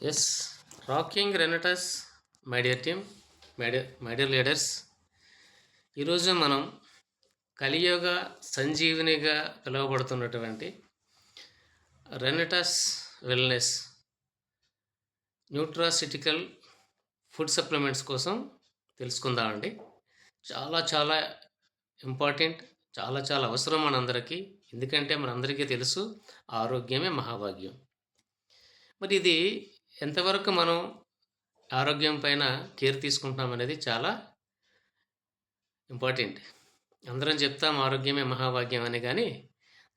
Yes, rocking Renatus, my dear team, my dear leaders. ఈరోజు మనం కలియుగ సంజీవినిగా పిలువబడుతున్నటువంటి Renatus wellness nutraceutical food supplements కోసం తెలుసుకుందామండి. చాలా చాలా ఇంపార్టెంట్, చాలా చాలా అవసరం మనందరికీ. ఎందుకంటే మనందరికీ తెలుసు, ఆరోగ్యమే మహాభాగ్యం. మరి ఇది ఎంతవరకు మనం ఆరోగ్యం పైన కేర్ తీసుకుంటున్నాం అనేది చాలా ఇంపార్టెంట్. అందరం చెప్తాం ఆరోగ్యమే మహాభాగ్యం అని, కానీ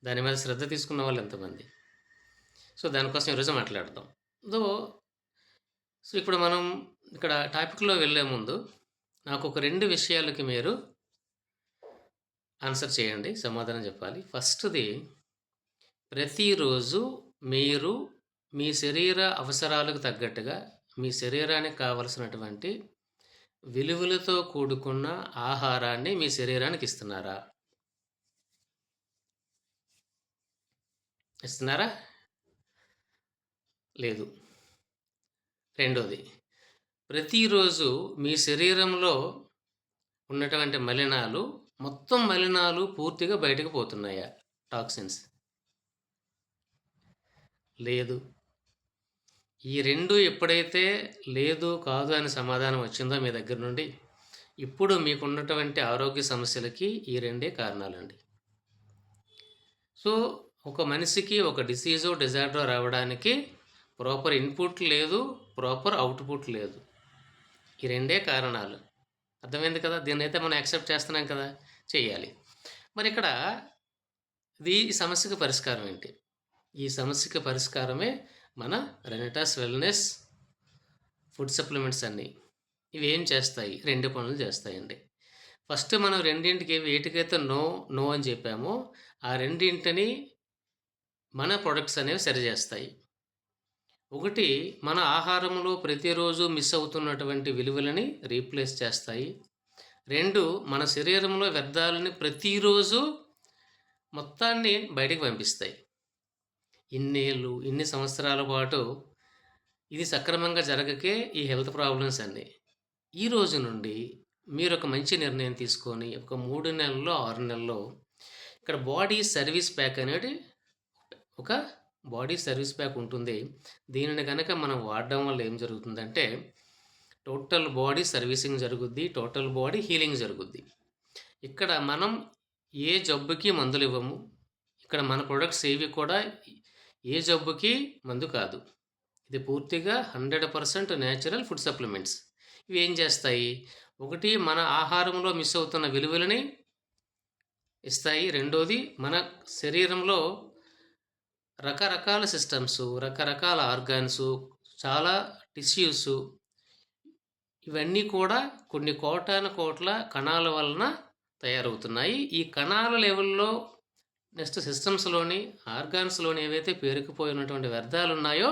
దాని మీద శ్రద్ధ తీసుకున్న వాళ్ళు ఎంతమంది? సో దానికోసం ఈరోజు మాట్లాడదాం. సో ఇప్పుడు మనం ఇక్కడ టాపిక్లో వెళ్ళే ముందు నాకు ఒక 2 విషయాలకి మీరు ఆన్సర్ చేయండి, సమాధానం చెప్పాలి. ఫస్ట్ది, ప్రతిరోజు మీరు మీ శరీర అవసరాలకు తగ్గట్టుగా మీ శరీరానికి కావలసినటువంటి విలువలతో కూడుకున్న ఆహారాన్ని మీ శరీరానికి ఇస్తున్నారా? ఇస్తున్నారా? లేదు. రెండోది, ప్రతిరోజు మీ శరీరంలో ఉన్నటువంటి మొత్తం మలినాలు పూర్తిగా బయటకు పోతున్నాయా? టాక్సిన్స్? లేదు. ఈ 2 ఎప్పుడైతే లేదు కాదు అని సమాధానం వచ్చిందో మీ దగ్గర నుండి, ఇప్పుడు మీకున్నటువంటి ఆరోగ్య సమస్యలకి ఈ 2 కారణాలండి. సో ఒక మనిషికి ఒక డిజార్డర్ రావడానికి ప్రాపర్ ఇన్పుట్ లేదు, ప్రాపర్ అవుట్పుట్ లేదు. ఈ 2 కారణాలు. అర్థమైంది కదా? దీన్ని అయితే మనం యాక్సెప్ట్ చేస్తున్నాం కదా, చేయాలి. మరి ఇక్కడ ఈ సమస్యకు పరిష్కారం ఏంటి? ఈ సమస్యకి పరిష్కారమే మన రెనటస్ వెల్నెస్ ఫుడ్ సప్లిమెంట్స్ అన్నీ. ఇవి ఏం చేస్తాయి? 2 పనులు చేస్తాయండి. ఫస్ట్ మనం రెండింటికి వేటికైతే నో అని చెప్పామో ఆ రెండింటిని మన ప్రొడక్ట్స్ అనేవి సరిచేస్తాయి. ఒకటి, మన ఆహారంలో ప్రతిరోజు మిస్ అవుతున్నటువంటి విలువలని రీప్లేస్ చేస్తాయి. 2, మన శరీరంలో వ్యర్థాలని ప్రతిరోజు మొత్తాన్ని బయటికి పంపిస్తాయి. ఇన్ని సంవత్సరాల పాటు ఇది సక్రమంగా జరగకే ఈ హెల్త్ ప్రాబ్లమ్స్ అన్నీ. ఈ రోజు నుండి మీరు ఒక మంచి నిర్ణయం తీసుకొని ఒక 3 నెలల్లో 6 నెలల్లో ఇక్కడ బాడీ సర్వీస్ ప్యాక్ అనేది ఒక బాడీ సర్వీస్ ప్యాక్ ఉంటుంది. దీనిని కనుక మనం వాడడం వల్ల ఏం జరుగుతుందంటే టోటల్ బాడీ సర్వీసింగ్ జరుగుద్ది, టోటల్ బాడీ హీలింగ్ జరుగుద్ది. ఇక్కడ మనం ఏ జబ్బుకి మందులు ఇవ్వము. ఇక్కడ మన ప్రొడక్ట్స్ ఏవి కూడా ఏ జబ్బుకి మందు కాదు. ఇది పూర్తిగా 100% న్యాచురల్ ఫుడ్ సప్లిమెంట్స్. ఇవి ఏం చేస్తాయి? ఒకటి, మన ఆహారంలో మిస్ అవుతున్న విలువలని ఇస్తాయి. రెండోది, మన శరీరంలో రకరకాల సిస్టమ్స్, రకరకాల ఆర్గాన్స్, చాలా టిష్యూస్, ఇవన్నీ కూడా కొన్ని కోట్ల కణాల వలన తయారవుతున్నాయి. ఈ కణాల లెవెల్లో నెక్స్ట్ సిస్టమ్స్లోని ఆర్గాన్స్లోని ఏవైతే పేరుకుపోయినటువంటి వ్యర్థాలు ఉన్నాయో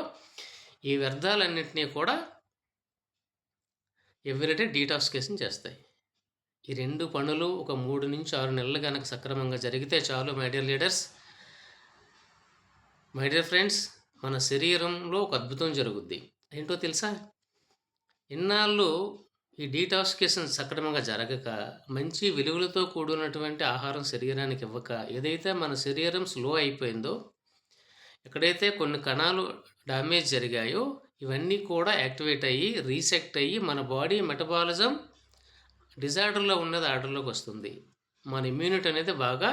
ఈ వ్యర్థాలన్నింటినీ కూడా ఎవ్రీడే డీటాక్సిఫికేషన్ చేస్తాయి. ఈ 2 పనులు ఒక 3 నుంచి 6 నెలలు కనుక సక్రమంగా జరిగితే చాలు. My dear leaders, my dear friends, మన శరీరంలో ఒక అద్భుతం జరుగుద్ది. ఏంటో తెలుసా? ఇన్నాళ్ళు ఈ డీటాక్సిఫికేషన్ సక్రమంగా జరగక, మంచి విలువలతో కూడినటువంటి ఆహారం శరీరానికి ఇవ్వక, ఏదైతే మన శరీరం స్లో అయిపోయిందో, ఎక్కడైతే కొన్ని కణాలు డ్యామేజ్ జరిగాయో ఇవన్నీ కూడా యాక్టివేట్ అయ్యి రీసెట్ అయ్యి మన బాడీ మెటబాలిజం డిజార్డర్లో ఉన్నది ఆర్డర్లోకి వస్తుంది. మన ఇమ్యూనిటీ అనేది బాగా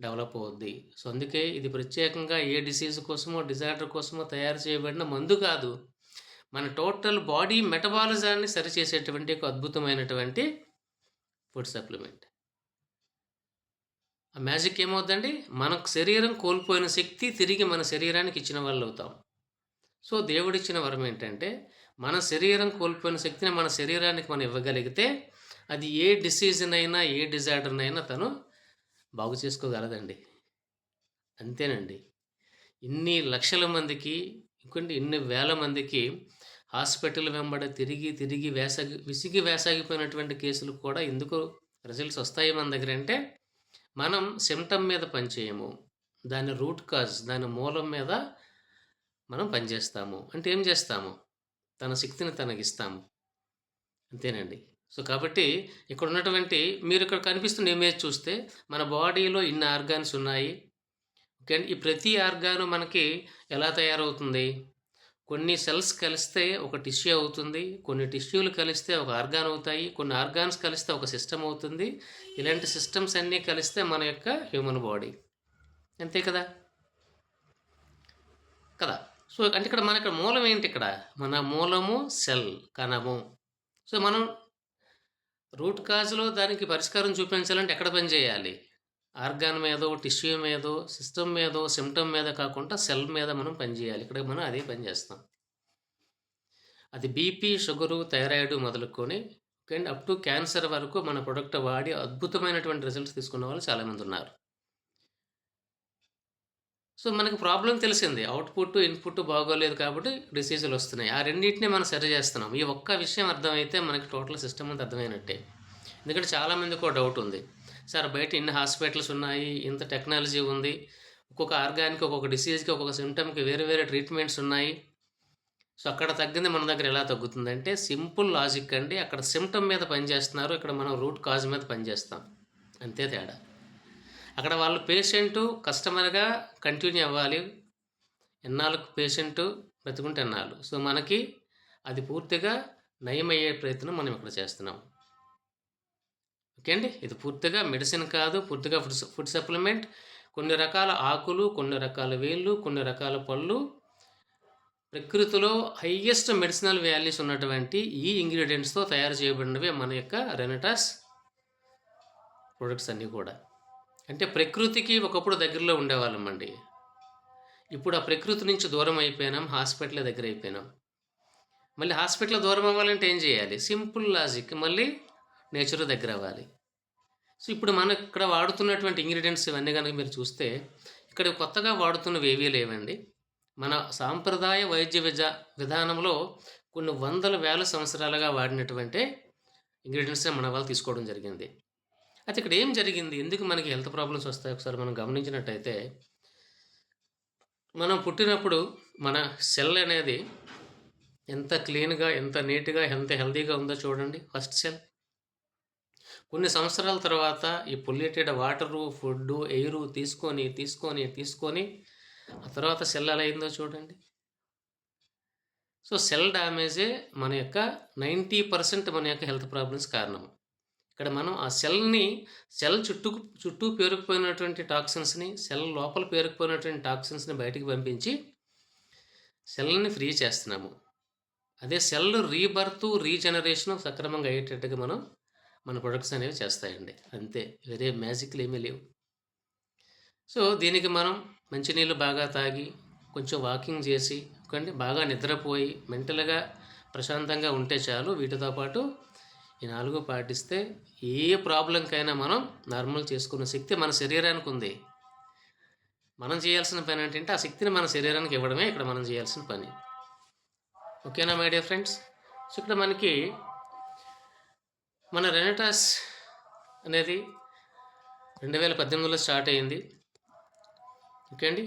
డెవలప్ అవుద్ది. సో అందుకే ఇది ప్రత్యేకంగా ఏ డిసీజ్ కోసమో డిజార్డర్ కోసమో తయారు చేయబడిన మందు కాదు. మన టోటల్ బాడీ మెటబాలిజాన్ని సరిచేసేటువంటి ఒక అద్భుతమైనటువంటి ఫుడ్ సప్లిమెంట్. ఆ మ్యాజిక్ ఏమవుతుందండి? మన శరీరం కోల్పోయిన శక్తి తిరిగి మన శరీరానికి ఇచ్చిన వాళ్ళు అవుతాం. సో దేవుడిచ్చిన వరం ఏంటంటే, మన శరీరం కోల్పోయిన శక్తిని మన శరీరానికి మనం ఇవ్వగలిగితే అది ఏ డిసీజ్నైనా ఏ డిజార్డర్నైనా తను బాగు చేసుకోగలదండి. అంతేనండి. ఇన్ని లక్షల మందికి, ఇంకొంటే ఇన్ని వేల మందికి హాస్పిటల్ వెంబడ తిరిగి విసిగి వేసాగిపోయినటువంటి కేసులు కూడా ఎందుకు రిజల్ట్స్ వస్తాయి మన దగ్గర అంటే, మనం సిమ్టమ్ మీద పనిచేయము, దాని రూట్ కాజ్, దాని మూలం మీద మనం పనిచేస్తాము. అంటే ఏం చేస్తాము? తన శక్తిని తనకిస్తాము. అంతేనండి. సో, కాబట్టి ఇక్కడ ఉన్నటువంటి మీరు ఇక్కడ కనిపిస్తున్న ఇమేజ్ చూస్తే మన బాడీలో ఇన్ని ఆర్గాన్స్ ఉన్నాయి. ఓకే అండి. ఈ ప్రతి ఆర్గాను మనకి ఎలా తయారవుతుంది? కొన్ని సెల్స్ కలిస్తే ఒక టిష్యూ అవుతుంది. కొన్ని టిష్యూలు కలిస్తే ఒక ఆర్గాన్ అవుతాయి. కొన్ని ఆర్గాన్స్ కలిస్తే ఒక సిస్టమ్ అవుతుంది. ఇలాంటి సిస్టమ్స్ అన్నీ కలిస్తే మన యొక్క హ్యూమన్ బాడీ. అంతే కదా! కదా! సో, అంటే ఇక్కడ మనకి మూలం ఏంటి ఇక్కడ? మన మూలము సెల్, కణము. సో, మనం రూట్ కాజ్‌లో దానికి పరిష్కారం చూపించాలంటే ఎక్కడ పని చేయాలి? ఆర్గాన్ మీదో, టిష్యూ మీదో, సిస్టమ్ మీదో, సిమ్టమ్ మీద కాకుండా సెల్ మీద మనం పని చేయాలి. ఇక్కడ మనం అదే పని చేస్తాం. అది బీపీ, షుగరు, థైరాయిడ్ మొదలుకొని ఓకే అప్ టు క్యాన్సర్ వరకు మన ప్రొడక్ట్ వాడి అద్భుతమైనటువంటి రిజల్ట్స్ తీసుకున్న వాళ్ళు చాలామంది ఉన్నారు. సో, మనకు ప్రాబ్లం తెలిసింది. అవుట్‌పుట్, ఇన్‌పుట్ బాగోలేదు కాబట్టి డిసీజులు వస్తున్నాయి. ఆ రెండింటిని మనం సరి చేస్తున్నాం. ఈ ఒక్క విషయం అర్థమైతే మనకి టోటల్ సిస్టమ్ అంతా అర్థమైనట్టే. ఎందుకంటే చాలామందికి ఒక డౌట్ ఉంది. సార్ బయట ఇన్ని హాస్పిటల్స్ ఉన్నాయి, ఇంత టెక్నాలజీ ఉంది. ఒక్కొక్క ఆర్గాన్‌కి, ఒక్కొక్క డిసీజ్‌కి, ఒక్కొక్క సిమ్టమ్‌కి వేరే వేరే ట్రీట్మెంట్స్ ఉన్నాయి. సో, అక్కడ తగ్గింది మన దగ్గర ఎలా తగ్గుతుందంటే సింపుల్ లాజిక్ అండి. అక్కడ సిమ్టమ్ మీద పనిచేస్తున్నారు. ఇక్కడ మనం రూట్ కాజ్ మీద పనిచేస్తాం. అంతే తేడా. అక్కడ వాళ్ళు పేషెంటు కస్టమర్‌గా కంటిన్యూ అవ్వాలి. ఎన్నాళ్ళకు పేషెంటు బ్రతుకుంటే ఎన్నాళ్ళు. సో, మనకి అది పూర్తిగా నయమయ్యే ప్రయత్నం మనం ఇక్కడ చేస్తున్నాం. ఓకే అండి. ఇది పూర్తిగా మెడిసిన్ కాదు. పూర్తిగా ఫుడ్ సప్లిమెంట్. కొన్ని రకాల ఆకులు, కొన్ని రకాల వేళ్ళు, కొన్ని రకాల పళ్ళు, ప్రకృతిలో హైయెస్ట్ మెడిసినల్ వాల్యూస్ ఉన్నటువంటి ఈ ఇంగ్రీడియంట్స్‌తో తయారు చేయబడినవే మన యొక్క రెనటాస్ ప్రొడక్ట్స్ అన్నీ కూడా. అంటే ప్రకృతికి ఒకప్పుడు దగ్గరలో ఉండేవాళ్ళమండి. ఇప్పుడు ఆ ప్రకృతి నుంచి దూరం అయిపోయినాం. హాస్పిటల్ దగ్గర అయిపోయినాం. మళ్ళీ హాస్పిటల్ దూరం అవ్వాలంటే ఏం చేయాలి? సింపుల్ లాజిక్ మళ్ళీ నేచర్ దగ్గర అవ్వాలి. సో, ఇప్పుడు మనం ఇక్కడ వాడుతున్నటువంటి ఇంగ్రీడియంట్స్ ఇవన్నీ కనుక మీరు చూస్తే ఇక్కడ కొత్తగా వాడుతున్నవి ఏవీ లేవండి. మన సాంప్రదాయ వైద్య విధానంలో కొన్ని వందల వేల సంవత్సరాలుగా వాడినటువంటి ఇంగ్రీడియంట్స్‌ని మన వాళ్ళు తీసుకోవడం జరిగింది. అయితే ఇక్కడ ఏం జరిగింది? ఎందుకు మనకి హెల్త్ ప్రాబ్లమ్స్ వస్తాయి? ఒకసారి మనం గమనించినట్టయితే మనం పుట్టినప్పుడు మన సెల్ అనేది ఎంత క్లీన్‌గా, ఎంత నీట్‌గా, ఎంత హెల్తీగా ఉందో చూడండి ఫస్ట్ సెల్. కొన్ని సంవత్సరాల తర్వాత ఈ పొల్యూటెడ్ వాటరు, ఫుడ్డు, ఎయిరు తీసుకొని ఆ తర్వాత సెల్ ఎలా అయిందో చూడండి. సో, సెల్ డ్యామేజే మన యొక్క 90% మన యొక్క హెల్త్ ప్రాబ్లమ్స్ కారణం. ఇక్కడ మనం ఆ సెల్ చుట్టూ పేరుకుపోయినటువంటి టాక్సిన్స్‌ని, సెల్ లోపల పేరుకుపోయినటువంటి టాక్సిన్స్‌ని బయటికి పంపించి సెల్‌ని ఫ్రీ చేస్తున్నాము. అదే సెల్ రీబర్త్, రీజనరేషన్ సక్రమంగా అయ్యేటట్టుగా మన ప్రొడక్ట్స్ అనేవి చేస్తాయండి. అంతే. వేరే మ్యాజిక్‌లు ఏమీ లేవు. సో, దీనికి మనం మంచినీళ్ళు బాగా తాగి, కొంచెం వాకింగ్ చేసి, బాగా నిద్రపోయి, మెంటల్‌గా ప్రశాంతంగా ఉంటే చాలు. వీటితో పాటు ఈ 4 పాటిస్తే ఏ ప్రాబ్లంకైనా మనం నార్మల్ చేసుకునే శక్తి మన శరీరానికి ఉంది. మనం చేయాల్సిన పని ఏంటంటే ఆ శక్తిని మన శరీరానికి ఇవ్వడమే ఇక్కడ మనం చేయాల్సిన పని. ఓకేనా మై డియర్ ఫ్రెండ్స్? సో, ఇక్కడ మనకి మన రెనటాస్ అనేది 2018లో స్టార్ట్ అయ్యింది. ఓకే అండి.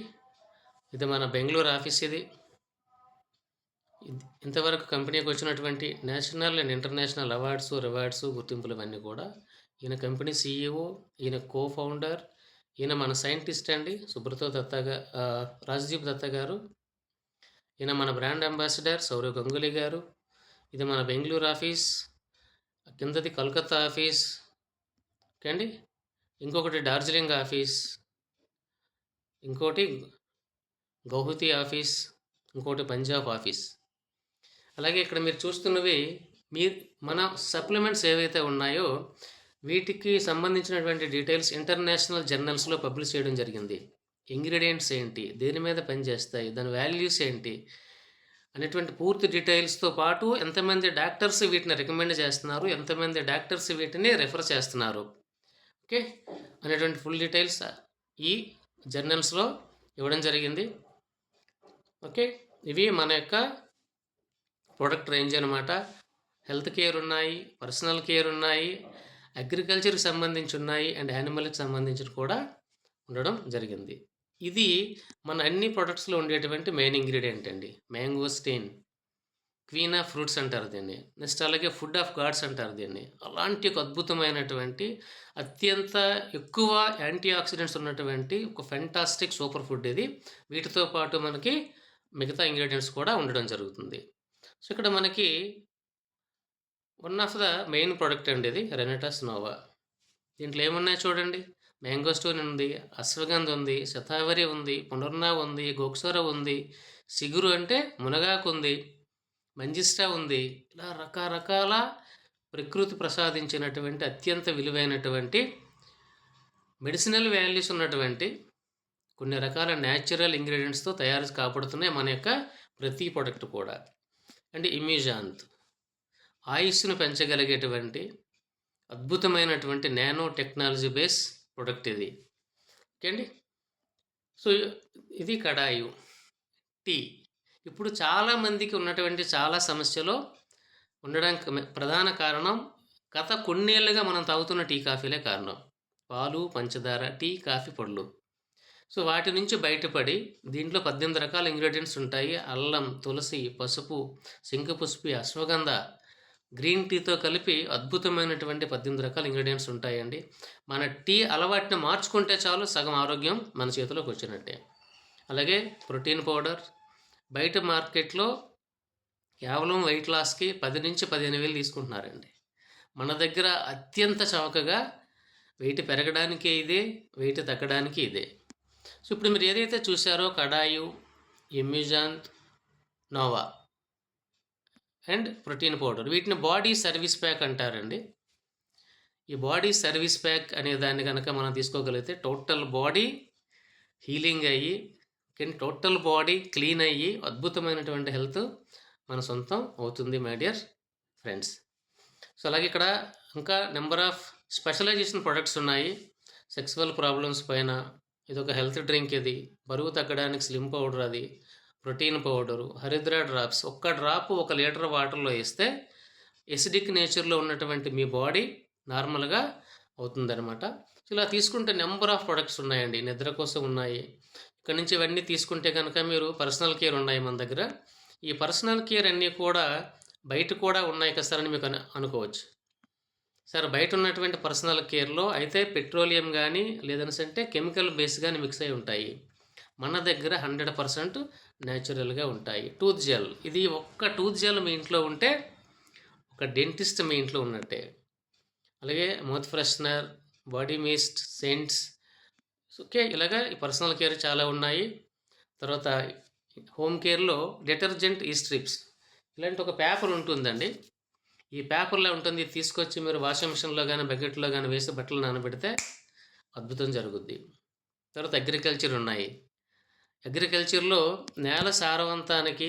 ఇది మన బెంగుళూరు ఆఫీస్ ఇది. ఇంతవరకు కంపెనీకి వచ్చినటువంటి national and international awards, rewards, గుర్తింపులు ఇవన్నీ కూడా ఈయన కంపెనీ CEO, ఈయన కో-ఫౌండర్, ఈయన మన సైంటిస్ట్ అండి రాజ్దీప్ దత్తా గారు. ఈయన మన బ్రాండ్ అంబాసిడర్ సౌరవ్ గంగూలీ గారు. ఇది మన బెంగుళూరు ఆఫీస్. కిందది కలకత్తా ఆఫీస్. ఓకే అండి. ఇంకొకటి డార్జిలింగ్ ఆఫీస్, ఇంకోటి గౌహతి ఆఫీస్, ఇంకోటి పంజాబ్ ఆఫీస్. అలాగే ఇక్కడ మీరు చూస్తున్నవి మన సప్లిమెంట్స్ ఏవైతే ఉన్నాయో వీటికి సంబంధించినటువంటి డీటెయిల్స్ ఇంటర్నేషనల్ జర్నల్స్లో పబ్లిష్ చేయడం జరిగింది. ఇంగ్రీడియంట్స్ ఏంటి, దేని మీద పనిచేస్తాయి, దాని వాల్యూస్ ఏంటి అనేటువంటి పూర్తి డీటెయిల్స్తో పాటు ఎంతమంది డాక్టర్స్ వీటిని రికమెండ్ చేస్తున్నారు, ఎంతమంది డాక్టర్స్ వీటిని రెఫర్ చేస్తున్నారు, ఓకే అనేటువంటి ఫుల్ డీటెయిల్స్ ఈ జర్నల్స్లో ఇవ్వడం జరిగింది. ఓకే, ఇవి మన యొక్క ప్రోడక్ట్ రేంజ్ అనమాట. హెల్త్ కేర్ ఉన్నాయి, పర్సనల్ కేర్ ఉన్నాయి, అగ్రికల్చర్కి సంబంధించి ఉన్నాయి, అండ్ యానిమల్కి సంబంధించి కూడా ఉండడం జరిగింది. ఇది మన అన్ని ప్రొడక్ట్స్లో ఉండేటువంటి మెయిన్ ఇంగ్రీడియంట్ అండి, మ్యాంగోస్టీన్. క్వీన్ ఆఫ్ ఫ్రూట్స్ అంటారు దీన్ని. నెక్స్ట్ అలాగే ఫుడ్ ఆఫ్ గాడ్స్ అంటారు దీన్ని. అలాంటి ఒక అద్భుతమైనటువంటి అత్యంత ఎక్కువ యాంటీ ఆక్సిడెంట్స్ ఉన్నటువంటి ఒక ఫెంటాస్టిక్ సూపర్ ఫుడ్ ఇది. వీటితో పాటు మనకి మిగతా ఇంగ్రీడియంట్స్ కూడా ఉండడం జరుగుతుంది. సో ఇక్కడ మనకి one of the main product అండి ఇది రెనటస్ నోవా. దీంట్లో ఏమున్నాయి చూడండి. మ్యాంగోస్టోన్ ఉంది, అశ్వగంధ ఉంది, శతావరి ఉంది, పునర్నా ఉంది, గోక్సోర ఉంది, సిగురు అంటే మునగాకు ఉంది, మంజిస్టా ఉంది. ఇలా రకరకాల ప్రకృతి ప్రసాదించినటువంటి అత్యంత విలువైనటువంటి మెడిసినల్ వాల్యూస్ ఉన్నటువంటి కొన్ని రకాల న్యాచురల్ ఇంగ్రీడియంట్స్తో తయారు కాబడుతున్నాయి మన యొక్క ప్రతి ప్రోడక్ట్ కూడా. అండ్ ఇమ్యూజాంత్ ఆయుస్సును పెంచగలిగేటువంటి అద్భుతమైనటువంటి నానో టెక్నాలజీ బేస్ ప్రోడక్ట్ ఇది. ఓకే అండి. సో ఇది కడాయు టీ. ఇప్పుడు చాలామందికి ఉన్నటువంటి చాలా సమస్యలో ఉండడానికి ప్రధాన కారణం గత కొన్నేళ్ళుగా మనం తాగుతున్న టీ కాఫీలే కారణం. పాలు, పంచదార, టీ, కాఫీ పొడులు. సో వాటి నుంచి బయటపడి దీంట్లో 18 రకాల ఇంగ్రీడియంట్స్ ఉంటాయి. అల్లం, తులసి, పసుపు, శంఖపుష్పి, అశ్వగంధ, గ్రీన్ టీతో కలిపి అద్భుతమైనటువంటి 18 రకాల ఇంగ్రీడియంట్స్ ఉంటాయండి. మన టీ అలవాటుని మార్చుకుంటే చాలు సగం ఆరోగ్యం మన చేతిలోకి వచ్చినట్టే. అలాగే ప్రోటీన్ పౌడర్ బయట మార్కెట్లో కేవలం వెయిట్ లాస్కి 10 నుంచి 15,000 తీసుకుంటున్నారండి. మన దగ్గర అత్యంత చౌకగా వెయిట్ పెరగడానికి ఇదే, వెయిట్ తగ్గడానికి ఇదే. సో ఇప్పుడు మీరు ఏదైతే చూసారో కడాయు, ఇమ్యూజాంత్, నోవా అండ్ ప్రోటీన్ పౌడర్, వీటిని బాడీ సర్వీస్ ప్యాక్ అంటారండి. ఈ బాడీ సర్వీస్ ప్యాక్ అనే దాన్ని కనుక మనం తీసుకోగలిగితే టోటల్ బాడీ హీలింగ్ అయ్యి, టోటల్ బాడీ క్లీన్ అయ్యి అద్భుతమైనటువంటి హెల్త్ మన సొంతం అవుతుంది మై డియర్ ఫ్రెండ్స్. సో అలాగే ఇక్కడ ఇంకా నెంబర్ ఆఫ్ స్పెషలైజేషన్ ప్రొడక్ట్స్ ఉన్నాయి. సెక్సువల్ ప్రాబ్లమ్స్ పైన ఇదొక హెల్త్ డ్రింక్, ఇది బరువు తగ్గడానికి స్లిమ్ పౌడర్, అది ప్రోటీన్ పౌడరు, హరిద్రా డ్రాప్స్. ఒక్క డ్రాప్ 1 లీటర్ వాటర్లో వేస్తే ఎసిడిక్ నేచర్లో ఉన్నటువంటి మీ బాడీ నార్మల్గా అవుతుందన్నమాట. ఇలా తీసుకుంటే నెంబర్ ఆఫ్ ప్రొడక్ట్స్ ఉన్నాయండి. నిద్ర కోసం ఉన్నాయి. ఇక్కడ నుంచి ఇవన్నీ తీసుకుంటే కనుక మీరు పర్సనల్ కేర్ ఉన్నాయి మన దగ్గర. ఈ పర్సనల్ కేర్ అన్నీ కూడా బయట కూడా ఉన్నాయి కదా సార్ అని మీకు అనుకోవచ్చు. సార్ బయట ఉన్నటువంటి పర్సనల్ కేర్లో అయితే పెట్రోలియం కానీ లేదనిసంటే కెమికల్ బేస్ కానీ మిక్స్ అయి ఉంటాయి. మన దగ్గర 100% న్యాచురల్గా ఉంటాయి. టూత్ జెల్, ఇది ఒక్క టూత్ జెల్ మీ ఇంట్లో ఉంటే ఒక డెంటిస్ట్ మీ ఇంట్లో ఉన్నట్టే. అలాగే mouth freshener, body mist, scents. Okay, ఇలాగా ఈ పర్సనల్ కేర్ చాలా ఉన్నాయి. తర్వాత హోమ్ కేర్లో డిటర్జెంట్ ఈ స్ట్రిప్స్, ఇలాంటి ఒక పేపర్ ఉంటుందండి. ఈ పేపర్లో ఉంటుంది, తీసుకొచ్చి మీరు వాషింగ్ మిషన్లో కానీ బకెట్లో కానీ వేసి బట్టలు నానబెడితే అద్భుతం జరుగుద్ది. తర్వాత అగ్రికల్చర్ ఉన్నాయి. అగ్రికల్చర్లో నేల సారవంతానికి,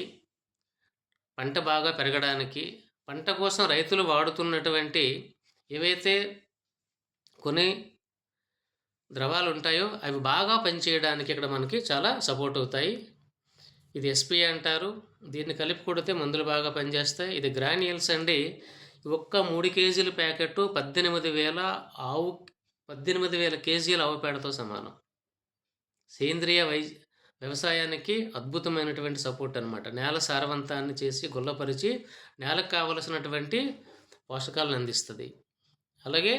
పంట బాగా పెరగడానికి, పంట కోసం రైతులు వాడుతున్నటువంటి ఏవైతే కొన్ని ద్రవాలు ఉంటాయో అవి బాగా పనిచేయడానికి ఇక్కడ మనకి చాలా సపోర్ట్ అవుతాయి. ఇది ఎస్పీ అంటారు. దీన్ని కలిపి కొడితే మందులు బాగా పనిచేస్తాయి. ఇది గ్రాన్యూల్స్ అండి. ఒక్క 3 కేజీల ప్యాకెట్ 18,000 కేజీల ఆవు పేడతో సమానం. సేంద్రియ వ్యవసాయానికి అద్భుతమైనటువంటి సపోర్ట్ అనమాట. నేల సారవంతాన్ని చేసి గుల్లపరిచి నేలకు కావలసినటువంటి పోషకాలను అందిస్తుంది. అలాగే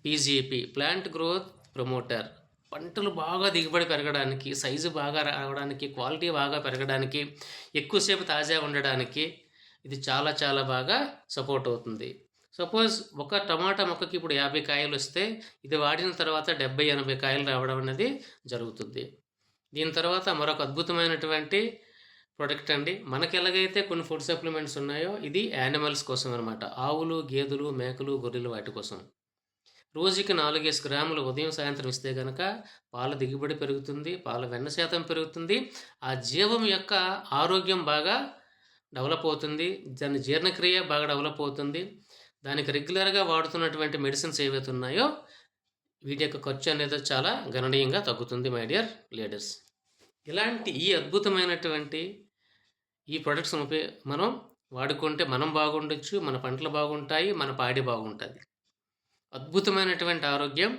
పీజీపీ, ప్లాంట్ గ్రోత్ ప్రమోటర్, పంటలు బాగా దిగుబడి పెరగడానికి, సైజు బాగా రావడానికి, క్వాలిటీ బాగా పెరగడానికి, ఎక్కువసేపు తాజా ఉండడానికి ఇది చాలా చాలా బాగా సపోర్ట్ అవుతుంది. సపోజ్ ఒక టమాటా మొక్కకి ఇప్పుడు 50 కాయలు వస్తే ఇది వాడిన తర్వాత 70-80 కాయలు రావడం అనేది జరుగుతుంది. దీని తర్వాత మరొక అద్భుతమైనటువంటి ప్రొడక్ట్ అండి. మనకి ఎలాగైతే కొన్ని ఫుడ్ సప్లిమెంట్స్ ఉన్నాయో ఇది యానిమల్స్ కోసం అనమాట. ఆవులు, గేదెలు, మేకలు, గొర్రెలు వాటి కోసం. రోజుకి 4 గ్రాములు ఉదయం సాయంత్రం ఇస్తే కనుక పాల దిగుబడి పెరుగుతుంది, పాల వెన్న శాతం పెరుగుతుంది, ఆ జీవం యొక్క ఆరోగ్యం బాగా డెవలప్ అవుతుంది, దాని జీర్ణక్రియ బాగా డెవలప్ అవుతుంది. దానికి రెగ్యులర్గా వాడుతున్నటువంటి మెడిసిన్స్ ఏవైతే ఉన్నాయో వీటి యొక్క ఖర్చు అనేది చాలా గణనీయంగా తగ్గుతుంది మై డియర్ లీడర్స్. ఇలాంటి ఈ అద్భుతమైనటువంటి ఈ ప్రొడక్ట్స్ మనం వాడుకుంటే మనం బాగుండొచ్చు, మన పంటలు బాగుంటాయి, మన పాడి బాగుంటుంది. అద్భుతమైనటువంటి ఆరోగ్యం,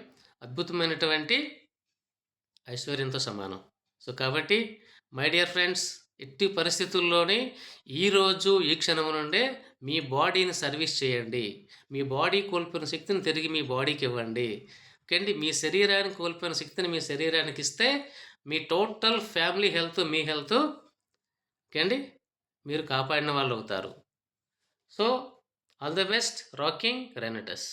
అద్భుతమైనటువంటి ఐశ్వర్యంతో సమానం. సో కాబట్టి మై డియర్ ఫ్రెండ్స్, ఎట్టి పరిస్థితుల్లోని ఈరోజు ఈ క్షణం నుండే మీ బాడీని సర్వీస్ చేయండి. మీ బాడీ కోల్పోయిన శక్తిని తిరిగి మీ బాడీకి ఇవ్వండి. ఓకే అండి. మీ శరీరానికి కోల్పోయిన శక్తిని మీ శరీరానికి ఇస్తే మీ టోటల్ ఫ్యామిలీ హెల్త్, మీ హెల్త్ ఓకే అండి, మీరు కాపాడిన వాళ్ళు అవుతారు. So all the best. Rocking రెనటస్.